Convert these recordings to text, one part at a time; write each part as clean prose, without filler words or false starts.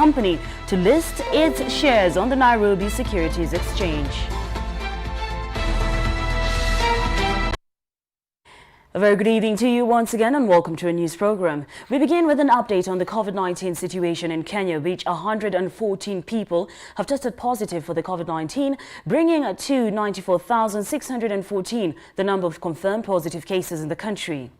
company to list its shares on the Nairobi Securities Exchange. A very good evening to you once again and welcome to a news program. We begin with an update on the COVID-19 situation in Kenya, which 114 people have tested positive for the COVID-19, bringing to 94,614 the number of confirmed positive cases in the country.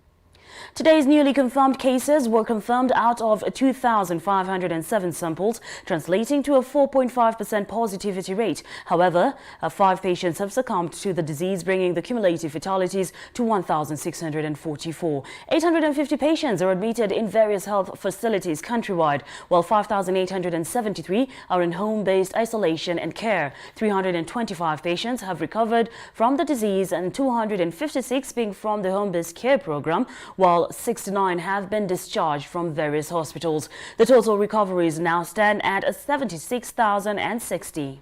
Today's newly confirmed cases were confirmed out of 2,507 samples, translating to a 4.5% positivity rate. However, 5 patients have succumbed to the disease, bringing the cumulative fatalities to 1,644. 850 patients are admitted in various health facilities countrywide, while 5,873 are in home-based isolation and care. 325 patients have recovered from the disease and 256 being from the home-based care program, while 69 have been discharged from various hospitals. The total recoveries now stand at 76,060.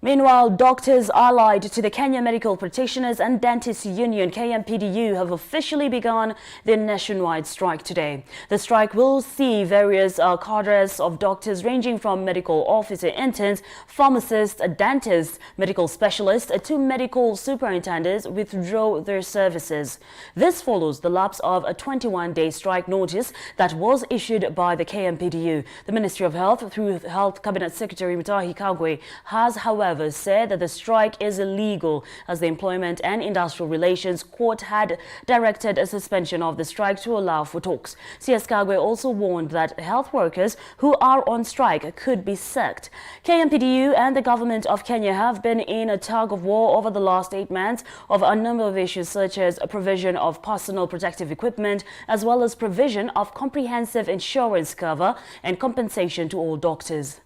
Meanwhile, doctors allied to the Kenya Medical Practitioners and Dentists Union (KMPDU) have officially begun their nationwide strike today. The strike will see various cadres of doctors ranging from medical officer interns, pharmacists, dentists, medical specialists to medical superintendents withdraw their services. This follows the lapse of a 21-day strike notice that was issued by the KMPDU. The Ministry of Health, through Health Cabinet Secretary Mutahi Kagwe, has, however, said that the strike is illegal as the Employment and Industrial Relations Court had directed a suspension of the strike to allow for talks. CS Kagwe also warned that health workers who are on strike could be sacked. KMPDU and the government of Kenya have been in a tug of war over the last 8 months of a number of issues such as provision of personal protective equipment as well as provision of comprehensive insurance cover and compensation to all doctors.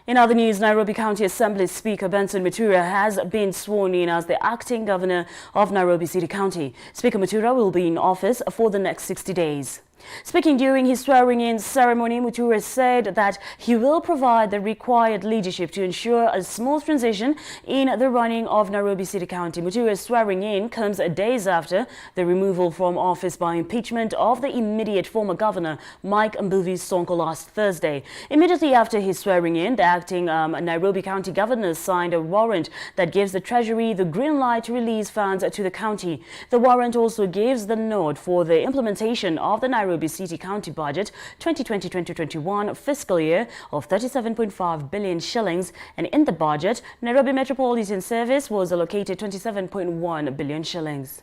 In other news, Nairobi County Assembly Speaker Benson Matura has been sworn in as the acting governor of Nairobi City County. Speaker Matura will be in office for the next 60 days. Speaking during his swearing-in ceremony, Matura said that he will provide the required leadership to ensure a smooth transition in the running of Nairobi City County. Matura's swearing-in comes days after the removal from office by impeachment of the immediate former governor, Mike Mbuvi Sonko, last Thursday. Immediately after his swearing-in, the acting Nairobi County governor signed a warrant that gives the Treasury the green light to release funds to the county. The warrant also gives the nod for the implementation of the Nairobi City County budget 2020-2021 fiscal year of 37.5 billion shillings, and in the budget, Nairobi Metropolitan Service was allocated 27.1 billion shillings.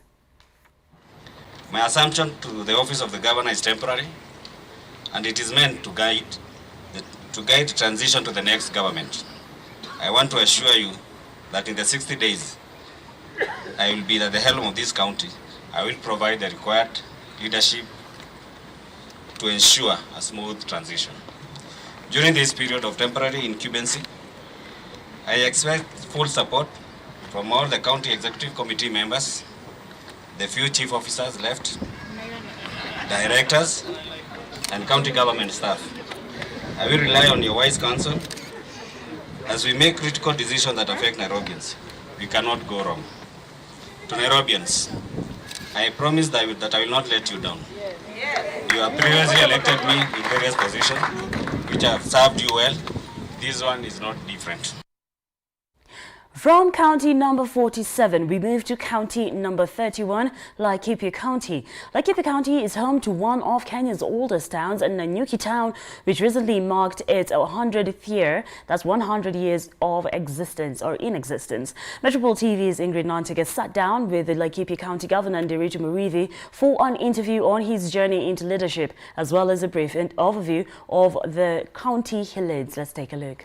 My assumption to the office of the governor is temporary, and it is meant to guide transition to the next government. I want to assure you that in the 60 days I will be at the helm of this county. I will provide the required leadership to ensure a smooth transition. During this period of temporary incumbency, I expect full support from all the county executive committee members, the few chief officers left, directors, and county government staff. I will rely on your wise counsel as we make critical decisions that affect Nairobians. We cannot go wrong. To Nairobians, I promise that I will not let you down. You have previously elected me in various positions, which have served you well. This one is not different. From county number 47, we move to county number 31, Laikipia County. Laikipia County is home to one of Kenya's oldest towns, Nanyuki Town, which recently marked its 100th year. That's 100 years of existence or in existence. Metropol TV's Ingrid Nantiga sat down with the Laikipia County Governor Nderitu Muriithi for an interview on his journey into leadership, as well as a brief overview of the county he leads. Let's take a look.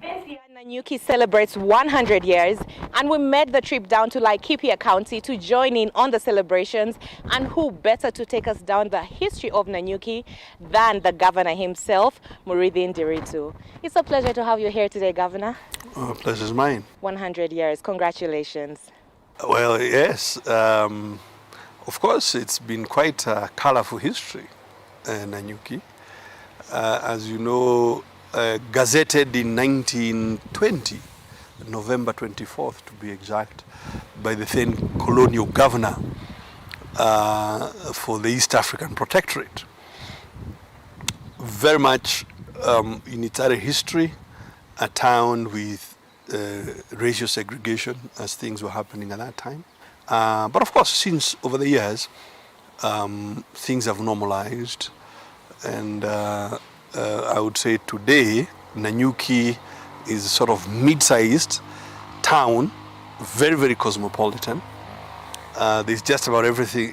This year, Nanyuki celebrates 100 years, and we made the trip down to Laikipia County to join in on the celebrations. And who better to take us down the history of Nanyuki than the governor himself, Muriithi Nderitu. It's a pleasure to have you here today, Governor. Oh, pleasure's mine. 100 years. Congratulations. Well, yes. Of course, it's been quite a colorful history, Nanyuki. As you know, gazetted in 1920, November 24th to be exact, by the then colonial governor for the East African Protectorate. Very much in its early history, a town with racial segregation as things were happening at that time. But of course, since over the years, things have normalized, and I would say today, Nanyuki is a sort of mid-sized town, very, very cosmopolitan. There's just about everything,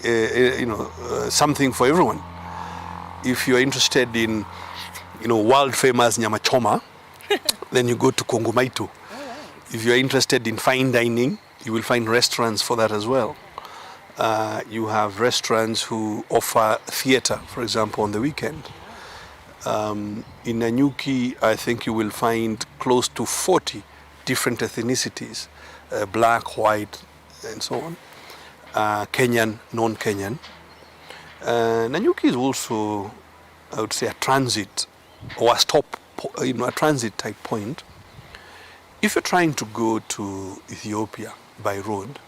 something for everyone. If you're interested in, world famous nyama choma, then you go to Kongomaito. If you're interested in fine dining, you will find restaurants for that as well. You have restaurants who offer theater, for example, on the weekend. In Nanyuki, I think you will find close to 40 different ethnicities, black, white, and so on, Kenyan, non-Kenyan. Nanyuki is also, I would say, a transit or a stop, a transit type point. If you're trying to go to Ethiopia by road,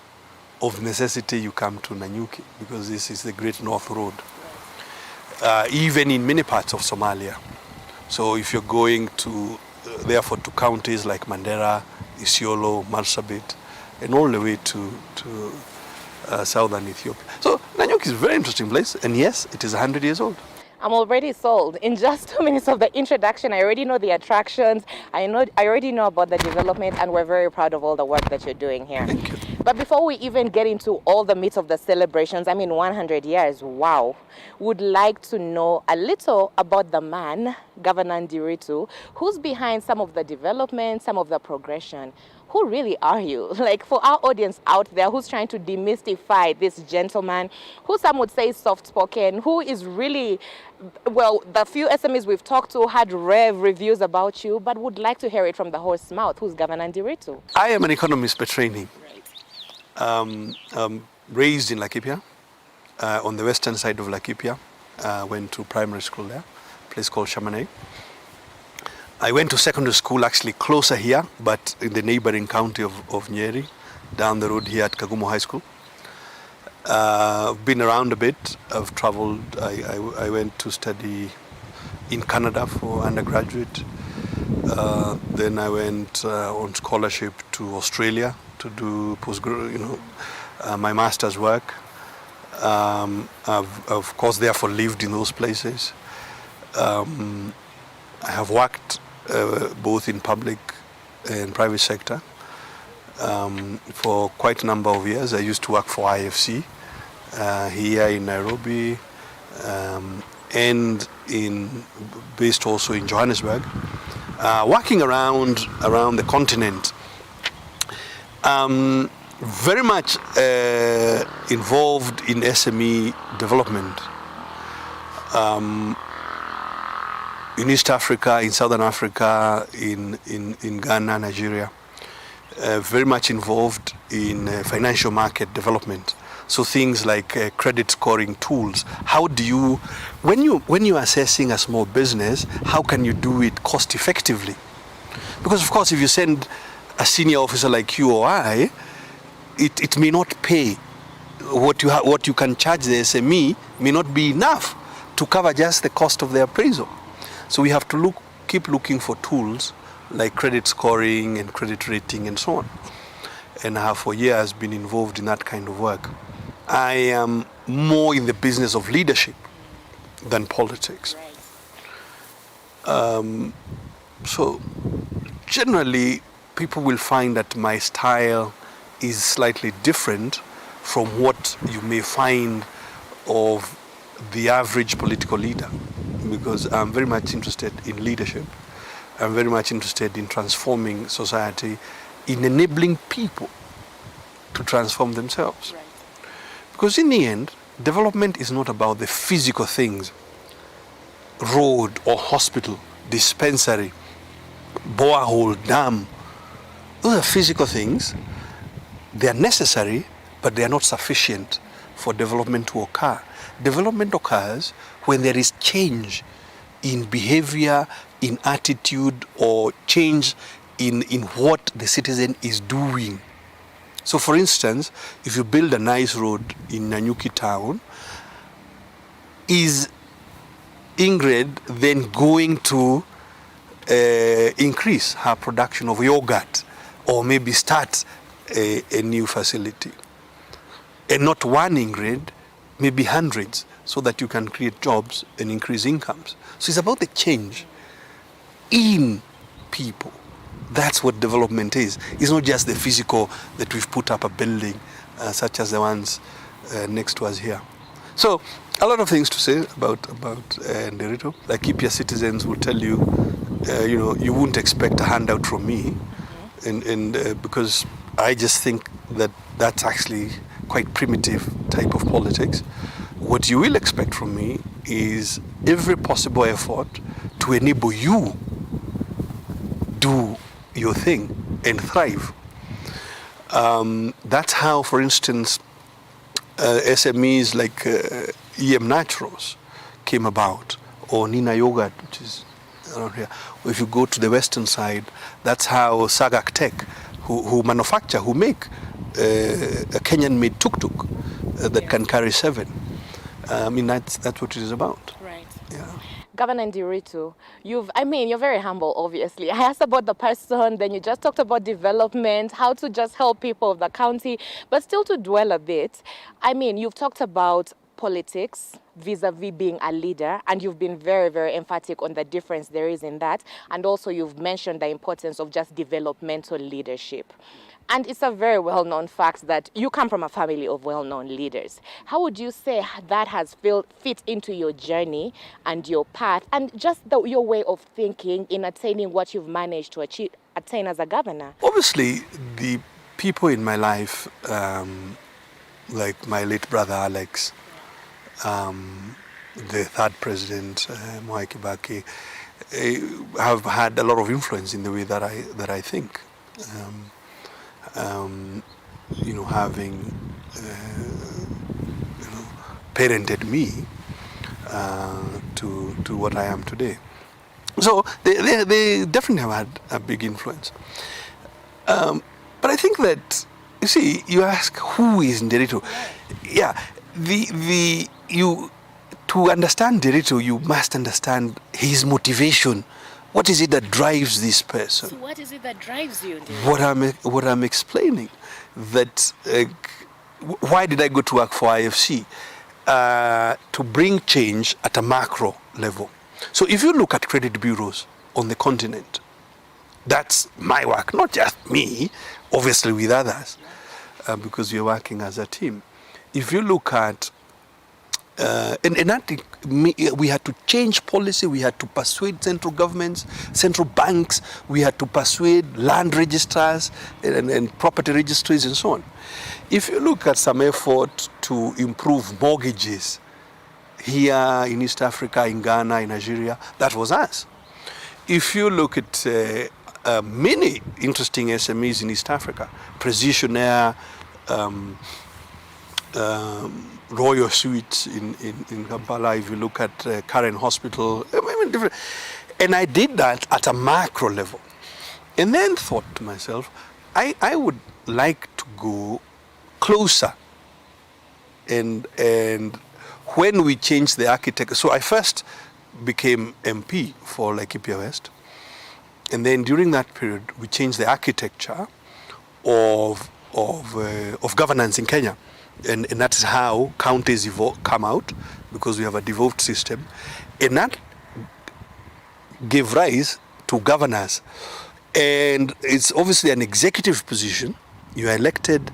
of necessity you come to Nanyuki because this is the Great North Road. Even in many parts of Somalia. So if you're going to, therefore, to counties like Mandera, Isiolo, Marsabit, and all the way to southern Ethiopia. So Nanyuki is a very interesting place, and yes, it is 100 years old. I'm already sold. In just 2 minutes of the introduction, I already know the attractions, I already know about the development, and we're very proud of all the work that you're doing here. Thank you. But before we even get into all the meat of the celebrations, 100 years, wow, would like to know a little about the man, Governor Ndiritu, who's behind some of the development, some of the progression. Who really are you? Like, for our audience out there who's trying to demystify this gentleman, who some would say is soft-spoken, who is really, well, the few SMEs we've talked to had rave reviews about you, but would like to hear it from the horse's mouth. Who's Governor Ndiritu? I am an economist by training. Raised in Laikipia, on the western side of Laikipia. Went to primary school there, a place called Shamanay. I went to secondary school actually closer here, but in the neighboring county of Nyeri, down the road here at Kagumo High School. I've been around a bit. I've traveled. I went to study in Canada for undergraduate. Then I went on scholarship to Australia to do my master's work. I've of course therefore lived in those places. I have worked both in public and private sector for quite a number of years. I used to work for IFC here in Nairobi and based also in Johannesburg. Working around the continent. Very much involved in SME development. In East Africa, in Southern Africa, in Ghana, Nigeria. Very much involved in financial market development. So things like credit scoring tools. How do you, when you're assessing a small business, how can you do it cost effectively? Because of course, if you send a senior officer like you or I, it may not pay. What you can charge the SME may not be enough to cover just the cost of the appraisal. So we have to keep looking for tools like credit scoring and credit rating and so on. And I have for years been involved in that kind of work. I am more in the business of leadership than politics. So generally, people will find that my style is slightly different from what you may find of the average political leader, because I'm very much interested in leadership. I'm very much interested in transforming society, in enabling people to transform themselves. Right. Because in the end, development is not about the physical things, road or hospital, dispensary, borehole, dam. Those are physical things. They are necessary, but they are not sufficient for development to occur. Development occurs when there is change in behavior, in attitude or change in what the citizen is doing. So for instance, if you build a nice road in Nanyuki town, is Ingrid then going to increase her production of yogurt or maybe start a new facility? And not one Ingrid, maybe hundreds, so that you can create jobs and increase incomes. So it's about the change in people. That's what development is. It's not just the physical that we've put up a building such as the ones next to us here. So a lot of things to say about Nderito. Laikipia citizens will tell you, you wouldn't expect a handout from me, and because I just think that that's actually quite primitive type of politics. What you will expect from me is every possible effort to enable you do your thing and thrive. That's how, for instance, SMEs like EM Naturals came about, or Nina Yogurt, which is around here. Or if you go to the western side, that's how Sagak Tech, who make a Kenyan-made tuk-tuk that can carry 7. That's what it is about. Right. Yeah. Governor Nderito, you're very humble, obviously. I asked about the person, then you just talked about development, how to just help people of the county, but still to dwell a bit, you've talked about politics vis-a-vis being a leader, and you've been very, very emphatic on the difference there is in that, and also you've mentioned the importance of just developmental leadership. And it's a very well-known fact that you come from a family of well-known leaders. How would you say that has fit into your journey and your path, and just your way of thinking in attaining what you've managed to attain as a governor? Obviously, the people in my life, like my late brother Alex, the third president, Mwai Kibaki, have had a lot of influence in the way that I think. Having parented me to what I am today. So they definitely have had a big influence. But I think that, you see, you ask who is Nderito. Yeah, to understand Nderito, you must understand his motivation. What is it that drives this person? So what is it that drives you? What I'm explaining, that why did I go to work for IFC? To bring change at a macro level. So if you look at credit bureaus on the continent, that's my work, not just me, obviously with others, because we're working as a team. If you look at we had to change policy, we had to persuade central governments, central banks, we had to persuade land registrars and property registries and so on. If you look at some effort to improve mortgages here in East Africa, in Ghana, in Nigeria, that was us. If you look at many interesting SMEs in East Africa, Precision Air, Royal Suites in Kampala, if you look at Karen Hospital, different. And I did that at a macro level. And then thought to myself, I would like to go closer. And when we changed the architecture, so I first became MP for Laikipia West. And then during that period, we changed the architecture of governance in Kenya. And that is how counties come out, because we have a devolved system. And that gave rise to governors. And it's obviously an executive position. You are elected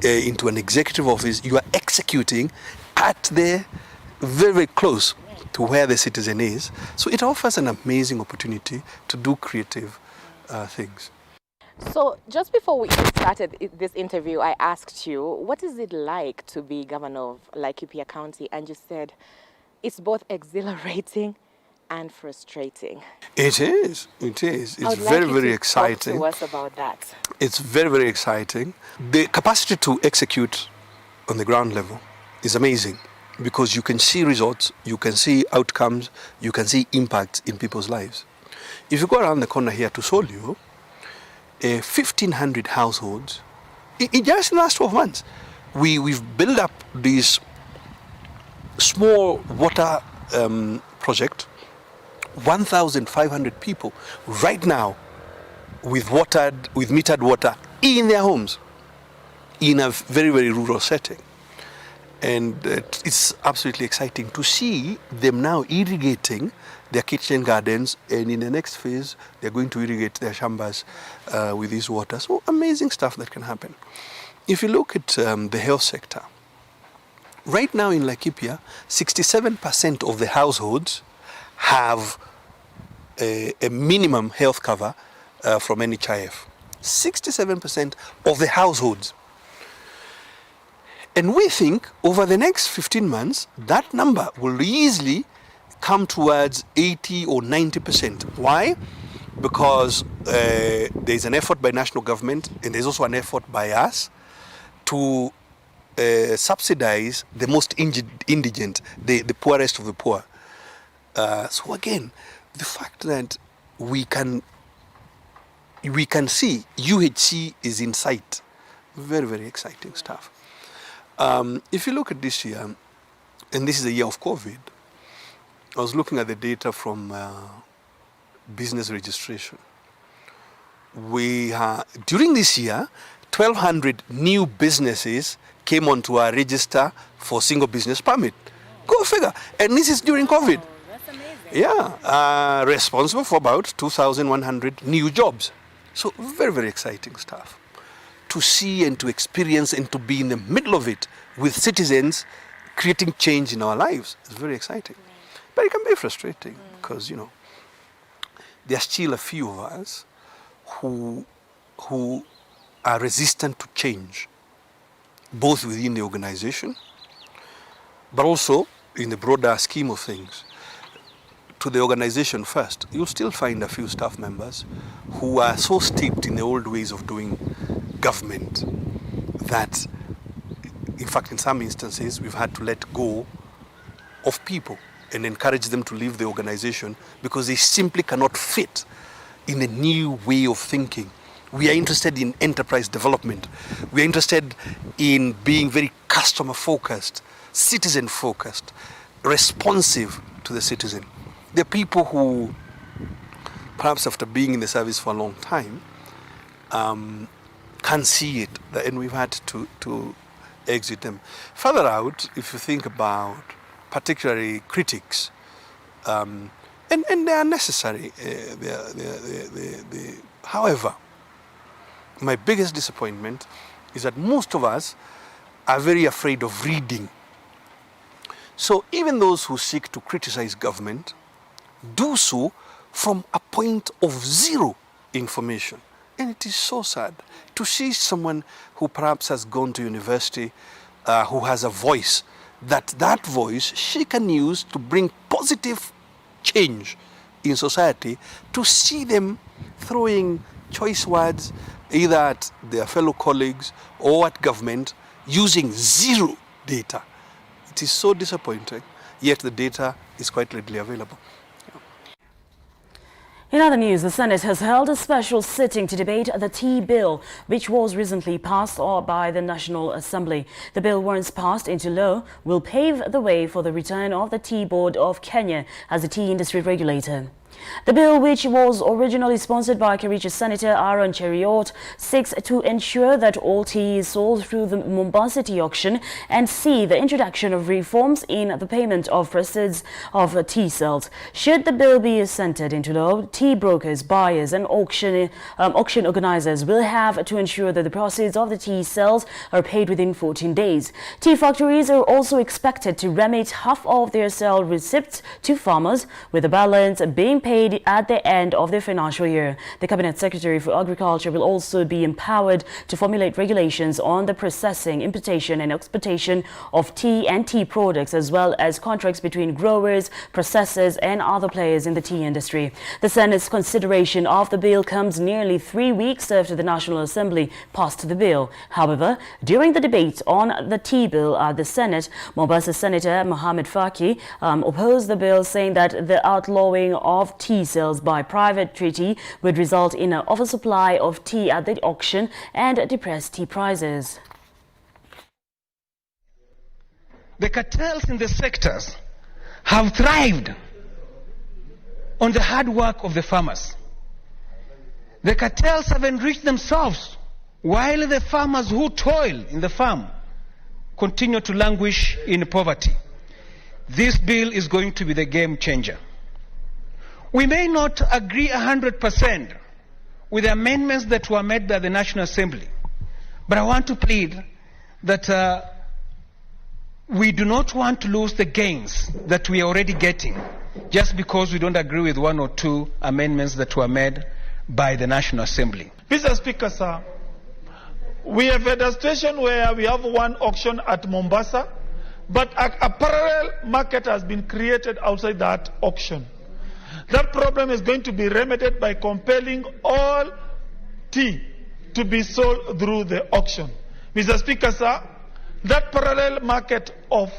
into an executive office. You are executing at the very, very close to where the citizen is. So it offers an amazing opportunity to do creative things. So just before we started this interview, I asked you, what is it like to be governor of Laikipia County? And you said it's both exhilarating and frustrating. It is. It's very, very exciting. Talk to us about that. It's very, very exciting. The capacity to execute on the ground level is amazing, because you can see results, you can see outcomes, you can see impacts in people's lives. If you go around the corner here to Solio, 1,500 households, just in the last 12 months, we've built up this small water project, 1,500 people right now with metered water in their homes in a very, very rural setting. And it's absolutely exciting to see them now irrigating their kitchen gardens, and in the next phase, they're going to irrigate their shambas with this water. So amazing stuff that can happen. If you look at the health sector, right now in Laikipia, 67% of the households have a minimum health cover from NHIF. 67% of the households. And we think over the next 15 months, that number will easily come towards 80 or 90%. Why? Because there's an effort by national government, and there's also an effort by us to subsidize the most indigent, the poorest of the poor. So again, the fact that we can see UHC is in sight, very, very exciting stuff. If you look at this year, and this is a year of COVID, I was looking at the data from business registration. During this year, 1,200 new businesses came onto our register for single business permit. Go figure. And this is during COVID. Oh, that's amazing. Yeah, responsible for about 2,100 new jobs. So very, very exciting stuff. To see and to experience and to be in the middle of it with citizens creating change in our lives is very exciting. But it can be frustrating because, there are still a few of us who are resistant to change, both within the organization, but also in the broader scheme of things. To the organization first, you'll still find a few staff members who are so steeped in the old ways of doing government that, in fact, in some instances, we've had to let go of people and encourage them to leave the organization because they simply cannot fit in the new way of thinking. We are interested in enterprise development. We are interested in being very customer-focused, citizen-focused, responsive to the citizen. There are people who, perhaps after being in the service for a long time, can't see it, and we've had to exit them. Further out, if you think about particularly critics, and they are necessary. However, my biggest disappointment is that most of us are very afraid of reading. So even those who seek to criticize government do so from a point of zero information. And it is so sad to see someone who perhaps has gone to university, who has a voice, that voice she can use to bring positive change in society, to see them throwing choice words either at their fellow colleagues or at government using zero data. It is so disappointing, yet the data is quite readily available. In other news, the Senate has held a special sitting to debate the tea bill, which was recently passed by the National Assembly. The bill, once passed into law, will pave the way for the return of the Tea Board of Kenya as a tea industry regulator. The bill, which was originally sponsored by Kericho Senator Aaron Cheriot, seeks to ensure that all tea is sold through the Mombasa tea auction and see the introduction of reforms in the payment of proceeds of tea sales. Should the bill be assented into law, tea brokers, buyers and auction organizers will have to ensure that the proceeds of the tea sales are paid within 14 days. Tea factories are also expected to remit half of their sale receipts to farmers, with the balance being paid at the end of the financial year. The Cabinet Secretary for Agriculture will also be empowered to formulate regulations on the processing, importation and exportation of tea and tea products, as well as contracts between growers, processors and other players in the tea industry. The Senate's consideration of the bill comes nearly 3 weeks after the National Assembly passed the bill. However, during the debate on the tea bill at the Senate, Mombasa Senator Mohamed Faki opposed the bill, saying that the outlawing of of tea sales by private treaty would result in an oversupply of tea at the auction and depressed tea prices. The cartels in the sectors have thrived on the hard work of the farmers. The cartels have enriched themselves while the farmers who toil in the farm continue to languish in poverty. This bill is going to be the game changer. We may not agree 100% with the amendments that were made by the National Assembly, but I want to plead that we do not want to lose the gains that we are already getting just because we don't agree with one or two amendments that were made by the National Assembly. Mr. Speaker, sir, we have had a situation where we have one auction at Mombasa, but a parallel market has been created outside that auction. That problem is going to be remedied by compelling all tea to be sold through the auction. Mr. Speaker, sir, that parallel market of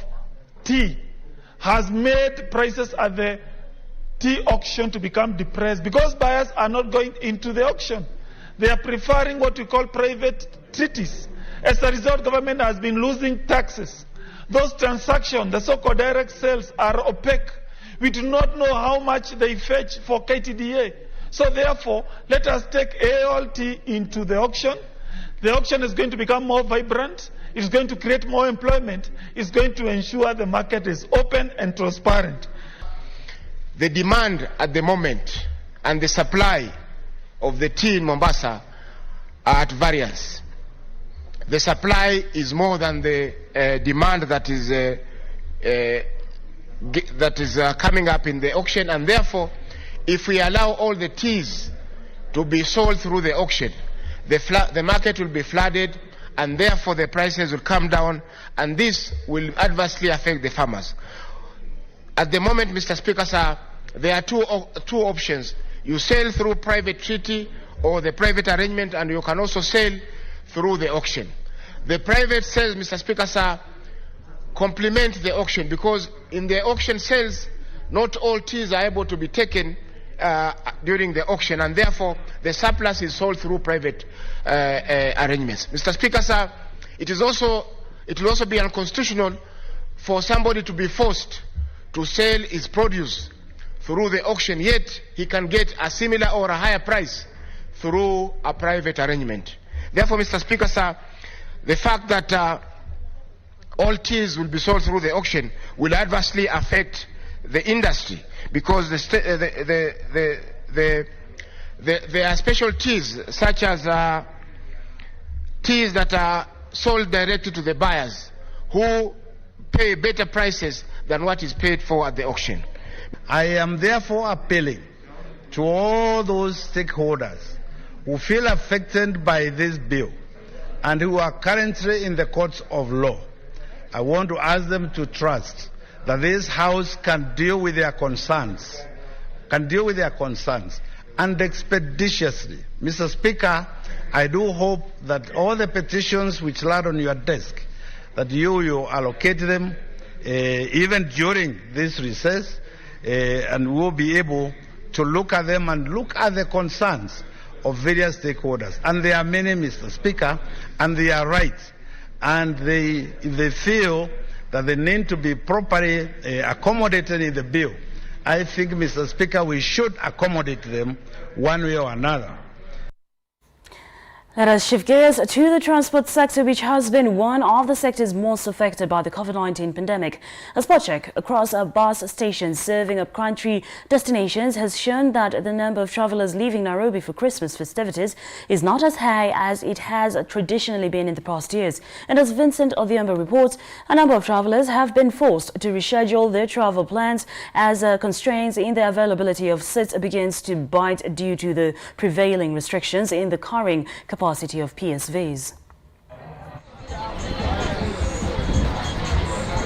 tea has made prices at the tea auction to become depressed because buyers are not going into the auction. They are preferring what we call private treaties. As a result, government has been losing taxes. Those transactions, the so-called direct sales, are opaque. We do not know how much they fetch for KTDA. So therefore, let us take AOL tea into the auction. The auction is going to become more vibrant. It's going to create more employment. It's going to ensure the market is open and transparent. The demand at the moment and the supply of the tea in Mombasa are at variance. The supply is more than the demand that is coming up in the auction, and therefore, if we allow all the teas to be sold through the auction, the market will be flooded, and therefore the prices will come down, and this will adversely affect the farmers. At the moment, Mr. Speaker, sir, there are two options. You sell through private treaty or the private arrangement, and you can also sell through the auction. The private sales, Mr. Speaker, sir, complement the auction because in the auction sales, not all teas are able to be taken during the auction, and therefore the surplus is sold through private arrangements. Mr. Speaker, sir, it will also be unconstitutional for somebody to be forced to sell his produce through the auction, yet he can get a similar or a higher price through a private arrangement. Therefore, Mr. Speaker, sir, the fact that all teas will be sold through the auction will adversely affect the industry because there are special teas such as teas that are sold directly to the buyers who pay better prices than what is paid for at the auction. I am therefore appealing to all those stakeholders who feel affected by this bill and who are currently in the courts of law. I want to ask them to trust that this House can deal with their concerns, and expeditiously. Mr. Speaker, I do hope that all the petitions which lie on your desk, that you allocate them even during this recess, and we'll be able to look at them and look at the concerns of various stakeholders. And there are many, Mr. Speaker, and they are right. And if they feel that they need to be properly accommodated in the bill, I think, Mr. Speaker, we should accommodate them one way or another. Let us shift gears to the transport sector, which has been one of the sectors most affected by the COVID-19 pandemic. A spot check across bus stations serving up-country destinations has shown that the number of travellers leaving Nairobi for Christmas festivities is not as high as it has traditionally been in the past years. And as Vincent Odhiambo reports, a number of travellers have been forced to reschedule their travel plans as constraints in the availability of seats begins to bite due to the prevailing restrictions in the carrying capacity of PSVs.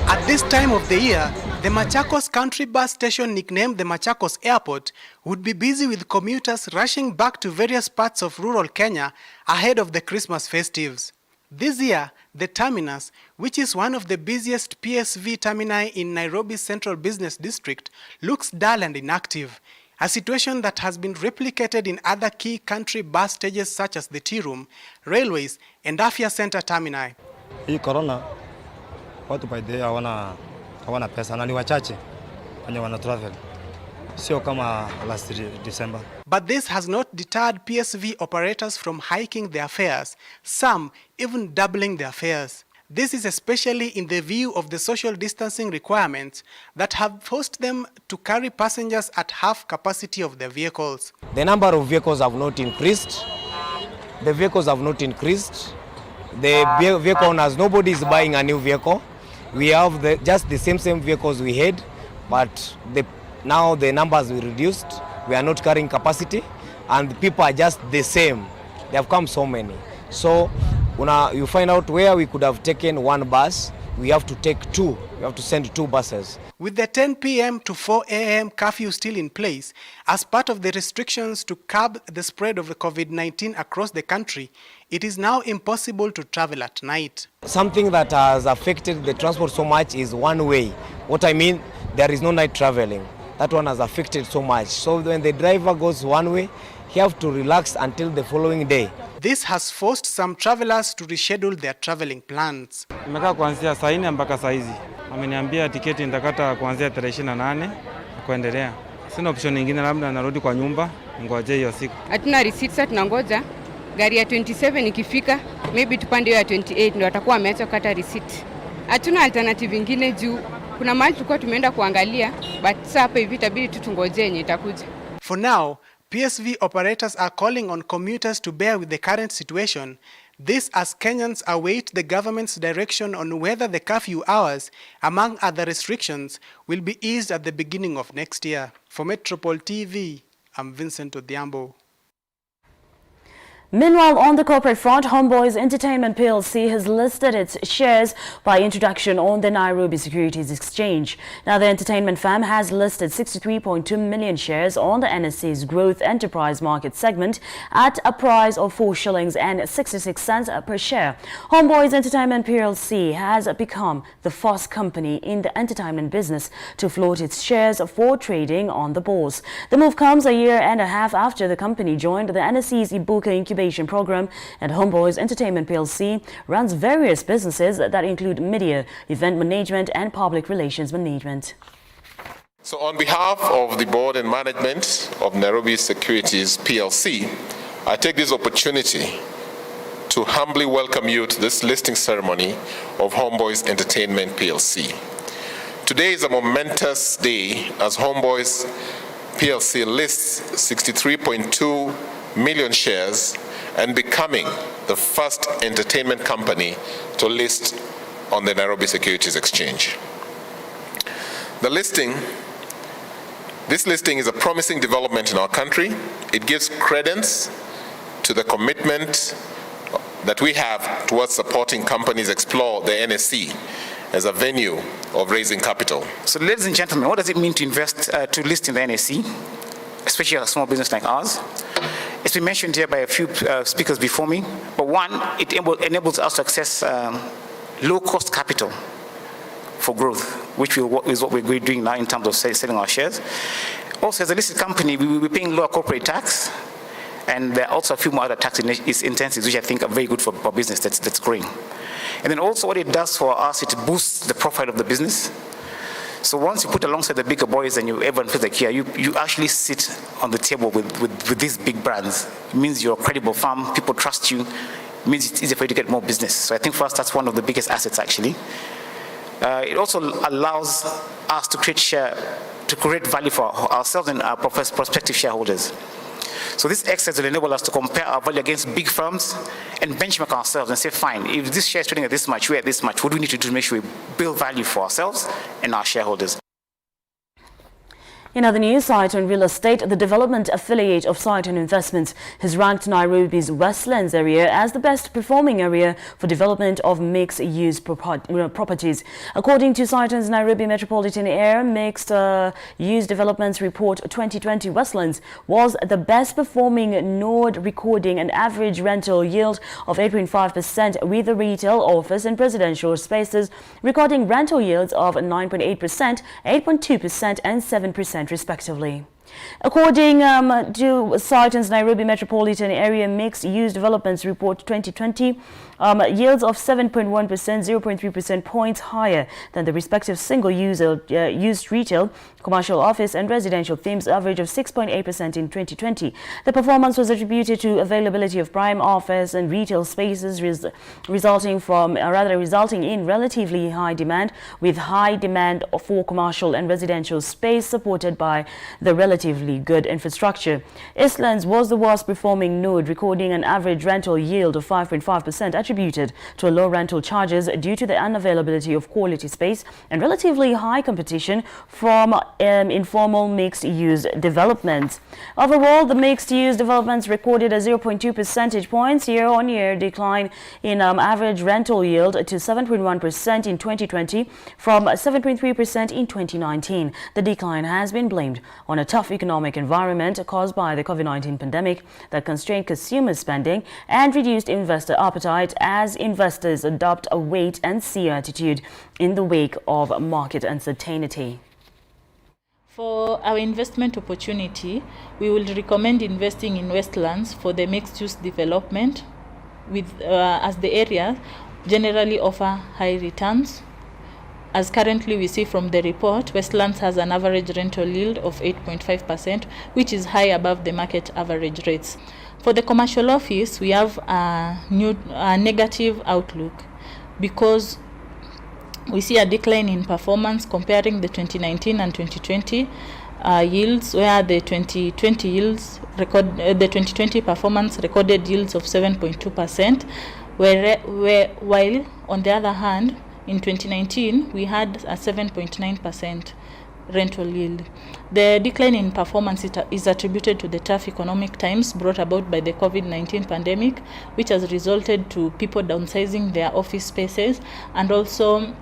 At this time of the year, the Machakos Country Bus Station, nicknamed the Machakos Airport, would be busy with commuters rushing back to various parts of rural Kenya ahead of the Christmas festives. This year, the terminus, which is one of the busiest PSV termini in Nairobi's central business district, looks dull and inactive. a situation that has been replicated in other key country bus stages such as the tea room, railways, and Afya Center termini. Hii corona, watu by the hawana pesa na ni wachache wenye wana travel. Sio kama last December. But this has not deterred PSV operators from hiking their fares, some even doubling their fares. This is especially in the view of the social distancing requirements that have forced them to carry passengers at half capacity of their vehicles. The number of vehicles have not increased. The vehicles have not increased. The vehicle owners, nobody is buying a new vehicle. We have just the same vehicles we had, but now the numbers were reduced. We are not carrying capacity, and the people are just the same. They have come so many. So you find out where we could have taken one bus, we have to take two. We have to send two buses. With the 10 p.m. to 4 a.m. curfew still in place, as part of the restrictions to curb the spread of the COVID-19 across the country, it is now impossible to travel at night. Something that has affected the transport so much is one way. What I mean, there is no night traveling. That one has affected so much. So when the driver goes one way, he has to relax until the following day. This has forced some travelers to reschedule their traveling plans. Nimekaa kuanzia saa 4 mpaka saa hizi. Ameniambia tiketi nitakata kuanzia 28 kuendelea. Sina option nyingine, labda narudi kwa nyumba ngoje hiyo siku. Hatuna receipts, tunangoja gari ya 27 ikifika, maybe tupande hiyo ya 28 ndio watakuwa wameacha kukata receipt. Hatuna alternative nyingine juu kuna mahali tulikuwa tumeenda kuangalia, but sasa hapa hivi itabidi tu tungoje yenye itakuja. For now, PSV operators are calling on commuters to bear with the current situation. This as Kenyans await the government's direction on whether the curfew hours, among other restrictions, will be eased at the beginning of next year. For Metropol TV, I'm Vincent Odhiambo. Meanwhile, on the corporate front, Homeboys Entertainment PLC has listed its shares by introduction on the Nairobi Securities Exchange. Now, the entertainment firm has listed 63.2 million shares on the NSE's Growth Enterprise Market segment at a price of 4 shillings and 66 cents per share. Homeboys Entertainment PLC has become the first company in the entertainment business to float its shares for trading on the bourse. The move comes a year and a half after the company joined the NSE's Ibuka Incubation Program, and Homeboys Entertainment PLC runs various businesses that include media, event management, and public relations management. So on behalf of the board and management of Nairobi Securities PLC, I take this opportunity to humbly welcome you to this listing ceremony of Homeboys Entertainment PLC. Today is a momentous day as Homeboys PLC lists 63.2 million shares and becoming the first entertainment company to list on the Nairobi Securities Exchange. This listing is a promising development in our country. It gives credence to the commitment that we have towards supporting companies explore the NSE as a venue of raising capital. So ladies and gentlemen, what does it mean to invest, to list in the NSE, especially a small business like ours? It's been mentioned here by a few speakers before me, but one, it enables us to access low-cost capital for growth, which is what we're doing now in terms of selling our shares. Also, as a listed company, we will be paying lower corporate tax, and there are also a few more other tax incentives which I think are very good for business that's growing. And then also what it does for us, it boosts the profile of the business. So once you put alongside the bigger boys and everyone feels like here, you actually sit on the table with these big brands. It means you're a credible firm, people trust you, it means it's easier for you to get more business. So I think for us that's one of the biggest assets actually. It also allows us to create value for ourselves and our prospective shareholders. So this exercise will enable us to compare our value against big firms and benchmark ourselves and say, fine, if this share is trading at this much, we're at this much, what do we need to do to make sure we build value for ourselves and our shareholders? In other news, Cyton Real Estate, the development affiliate of Cyton Investments, has ranked Nairobi's Westlands area as the best performing area for development of mixed-use properties. According to Cyton's Nairobi Metropolitan Area Mixed-Use Developments Report 2020, Westlands was the best performing node, recording an average rental yield of 8.5% with the retail, office and residential spaces recording rental yields of 9.8%, 8.2% and 7% respectively. According to Sarton's Nairobi Metropolitan Area Mixed Use Developments Report 2020, yields of 7.1%, 0.3% points higher than the respective single-use retail, commercial, office and residential themes average of 6.8% in 2020. The performance was attributed to availability of prime office and retail spaces resulting in relatively high demand, with high demand for commercial and residential space supported by the relatively good infrastructure. Eastlands was the worst performing node, recording an average rental yield of 5.5%, attributed to low rental charges due to the unavailability of quality space and relatively high competition from informal mixed-use developments. Overall, the mixed-use developments recorded a 0.2 percentage points year-on-year decline in average rental yield to 7.1% in 2020 from 7.3% in 2019. The decline has been blamed on a tough economic environment caused by the COVID-19 pandemic that constrained consumer spending and reduced investor appetite as investors adopt a wait-and-see attitude in the wake of market uncertainty. For our investment opportunity, we will recommend investing in Westlands for the mixed-use development, with as the area generally offer high returns. As currently we see from the report, Westlands has an average rental yield of 8.5%, which is high above the market average rates. For the commercial office, we have a negative outlook because we see a decline in performance comparing the 2019 and 2020 yields, where the 2020 performance recorded yields of 7.2%, while on the other hand, in 2019, we had a 7.9% rental yield. The decline in performance is attributed to the tough economic times brought about by the COVID-19 pandemic, which has resulted to people downsizing their office spaces and also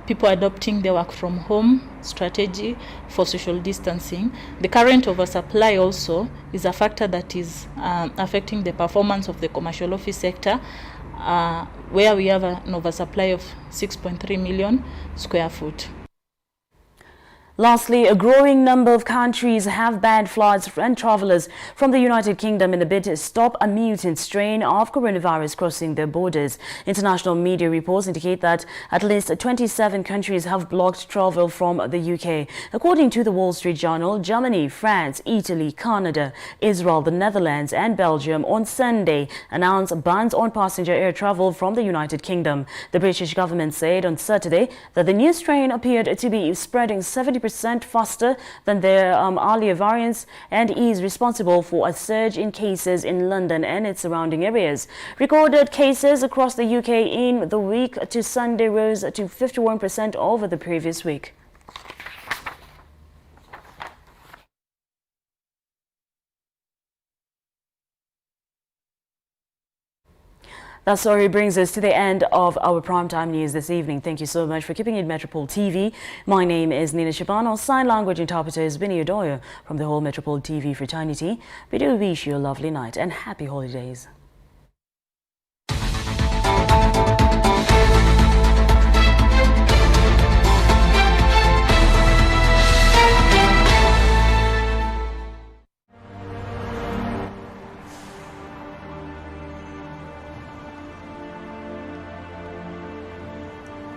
people adopting the work from home strategy for social distancing. The current oversupply also is a factor that is affecting the performance of the commercial office sector, where we have an oversupply of 6.3 million square foot. Lastly, a growing number of countries have banned flights and travelers from the United Kingdom in a bid to stop a mutant strain of coronavirus crossing their borders. International media reports indicate that at least 27 countries have blocked travel from the UK. According to the Wall Street Journal, Germany, France, Italy, Canada, Israel, the Netherlands and Belgium on Sunday announced bans on passenger air travel from the United Kingdom. The British government said on Saturday that the new strain appeared to be spreading 70% faster than their earlier variants and is responsible for a surge in cases in London and its surrounding areas. Recorded cases across the UK in the week to Sunday rose to 51% over the previous week. That story brings us to the end of our primetime news this evening. Thank you so much for keeping it Metropol TV. My name is Nina Shabano. Sign language interpreter is Bini Odoyo from the whole Metropol TV fraternity. We do wish you a lovely night and happy holidays.